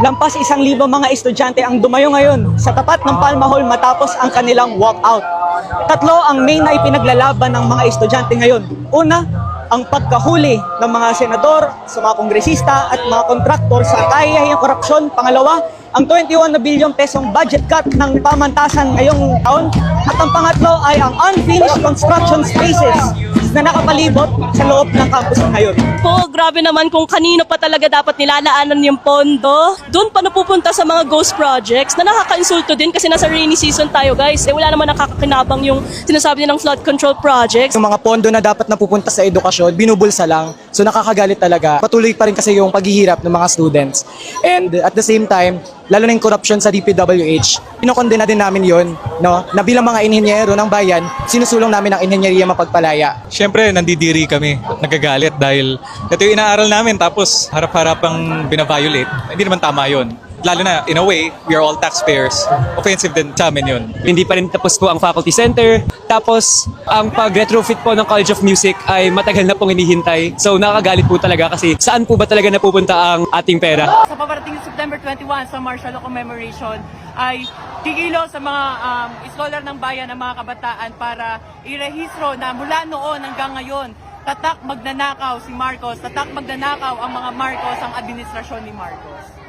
Lampas 1,000 mga estudyante ang dumayo ngayon sa tapat ng Palma Hall matapos ang kanilang walkout. Tatlo ang main na ipinaglalaban ng mga estudyante ngayon. Una, ang pagkahuli ng mga senador, sa mga kongresista at mga kontraktor sa kahiyahiyang korupsyon. Pangalawa, ang 21 na bilyong pesong budget cut ng pamantasan ngayong taon. At ang pangatlo ay ang unfinished construction spaces na nakapalibot sa loob ng campus ngayon. Po, grabe naman kung kanino pa talaga dapat nilalaanan yung pondo. Doon pa napupunta sa mga ghost projects na nakaka-insulto din kasi nasa rainy season tayo, guys. Wala naman nakakakinabang yung sinasabi nilang flood control projects. Yung mga pondo na dapat napupunta sa edukasyon, binubulsa lang. So nakakagalit talaga. Patuloy pa rin kasi yung paghihirap ng mga students. And at the same time, lalo na yung corruption sa DPWH, pinokondena din namin yon, no? Na bilang mga inhenyero ng bayan, sinusulong namin ang inhenyeriya mapagpalaya. Siyempre, nandidiri kami, nagagalit dahil ito yung inaaral namin tapos harap-harapang binaviolate. Hindi naman tama yun. Lalo na, in a way, we are all taxpayers. Offensive din sa amin yun. Hindi pa rin tapos po ang faculty center. Tapos, ang pag-retrofit po ng College of Music ay matagal na pong hinihintay. So, nakakagalit po talaga kasi saan po ba talaga napupunta ang ating pera? Sa paparating September 21 sa martial law commemoration ay kikilo sa mga scholar ng bayan ng mga kabataan para irehistro na mula noon hanggang ngayon tatak magnanakaw si Marcos, tatak magnanakaw ang mga Marcos, ang administrasyon ni Marcos.